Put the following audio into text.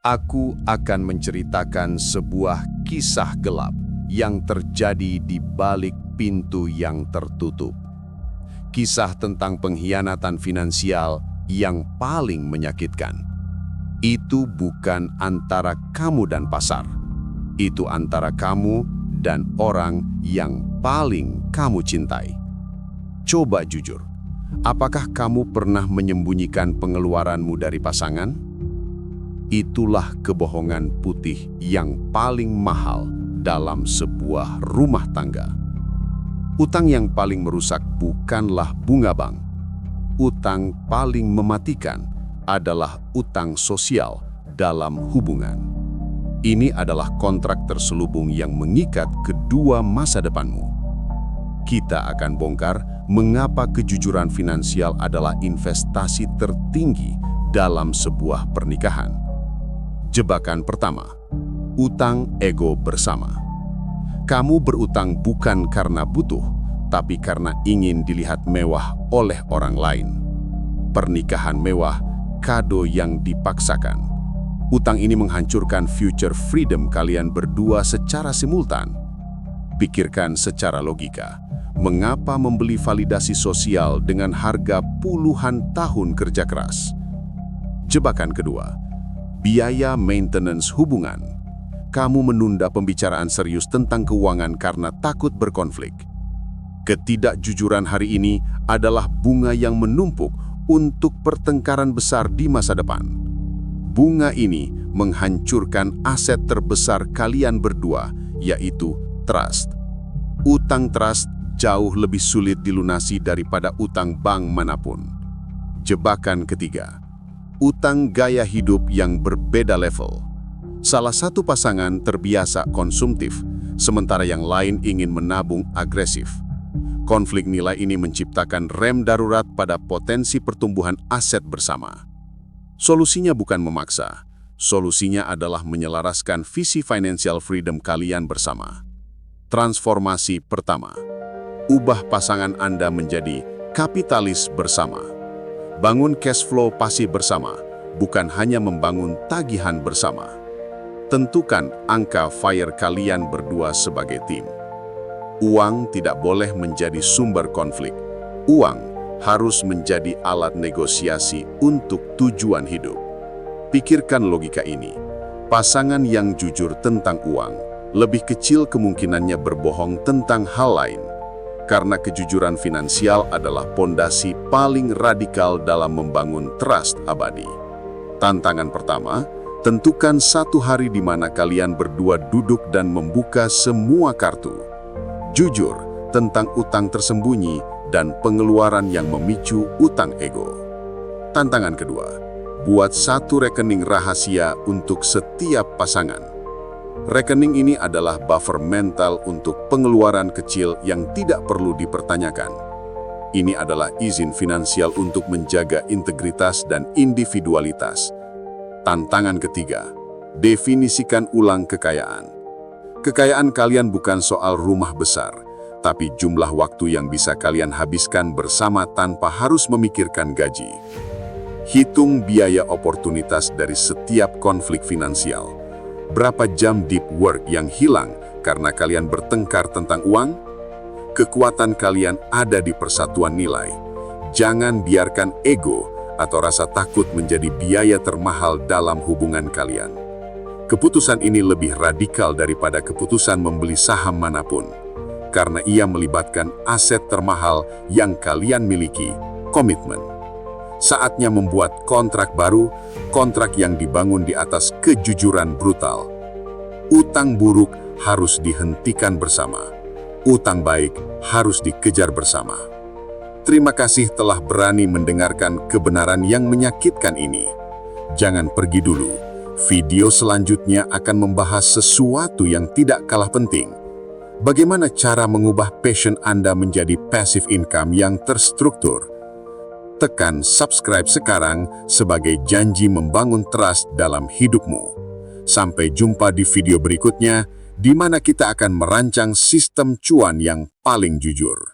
Aku akan menceritakan sebuah kisah gelap yang terjadi di balik pintu yang tertutup. Kisah tentang pengkhianatan finansial yang paling menyakitkan. Itu bukan antara kamu dan pasar. Itu antara kamu dan orang yang paling kamu cintai. Coba jujur, apakah kamu pernah menyembunyikan pengeluaranmu dari pasangan? Itulah kebohongan putih yang paling mahal dalam sebuah rumah tangga. Utang yang paling merusak bukanlah bunga bank. Utang paling mematikan adalah utang sosial dalam hubungan. Ini adalah kontrak terselubung yang mengikat kedua masa depanmu. Kita akan bongkar mengapa kejujuran finansial adalah investasi tertinggi dalam sebuah pernikahan. Jebakan pertama, utang ego bersama. Kamu berutang bukan karena butuh, tapi karena ingin dilihat mewah oleh orang lain. Pernikahan mewah, kado yang dipaksakan. Utang ini menghancurkan future freedom kalian berdua secara simultan. Pikirkan secara logika, mengapa membeli validasi sosial dengan harga puluhan tahun kerja keras? Jebakan kedua, biaya maintenance hubungan. Kamu menunda pembicaraan serius tentang keuangan karena takut berkonflik. Ketidakjujuran hari ini adalah bunga yang menumpuk untuk pertengkaran besar di masa depan. Bunga ini menghancurkan aset terbesar kalian berdua, yaitu trust. Utang trust jauh lebih sulit dilunasi daripada utang bank manapun. Jebakan ketiga, utang gaya hidup yang berbeda level. Salah satu pasangan terbiasa konsumtif, sementara yang lain ingin menabung agresif. Konflik nilai ini menciptakan rem darurat pada potensi pertumbuhan aset bersama. Solusinya bukan memaksa, solusinya adalah menyelaraskan visi financial freedom kalian bersama. Transformasi pertama, ubah pasangan Anda menjadi kapitalis bersama. Bangun cash flow pasif bersama, bukan hanya membangun tagihan bersama. Tentukan angka FIRE kalian berdua sebagai tim. Uang tidak boleh menjadi sumber konflik. Uang harus menjadi alat negosiasi untuk tujuan hidup. Pikirkan logika ini. Pasangan yang jujur tentang uang, lebih kecil kemungkinannya berbohong tentang hal lain. Karena kejujuran finansial adalah pondasi paling radikal dalam membangun trust abadi. Tantangan pertama, tentukan satu hari di mana kalian berdua duduk dan membuka semua kartu. Jujur tentang utang tersembunyi dan pengeluaran yang memicu utang ego. Tantangan kedua, buat satu rekening rahasia untuk setiap pasangan. Rekening ini adalah buffer mental untuk pengeluaran kecil yang tidak perlu dipertanyakan. Ini adalah izin finansial untuk menjaga integritas dan individualitas. Tantangan ketiga, definisikan ulang kekayaan. Kekayaan kalian bukan soal rumah besar, tapi jumlah waktu yang bisa kalian habiskan bersama tanpa harus memikirkan gaji. Hitung biaya oportunitas dari setiap konflik finansial. Berapa jam deep work yang hilang karena kalian bertengkar tentang uang? Kekuatan kalian ada di persatuan nilai. Jangan biarkan ego atau rasa takut menjadi biaya termahal dalam hubungan kalian. Keputusan ini lebih radikal daripada keputusan membeli saham manapun, karena ia melibatkan aset termahal yang kalian miliki, komitmen. Saatnya membuat kontrak baru, kontrak yang dibangun di atas kejujuran brutal. Utang buruk harus dihentikan bersama. Utang baik harus dikejar bersama. Terima kasih telah berani mendengarkan kebenaran yang menyakitkan ini. Jangan pergi dulu. Video selanjutnya akan membahas sesuatu yang tidak kalah penting. Bagaimana cara mengubah passion Anda menjadi passive income yang terstruktur? Tekan subscribe sekarang sebagai janji membangun trust dalam hidupmu. Sampai jumpa di video berikutnya, di mana kita akan merancang sistem cuan yang paling jujur.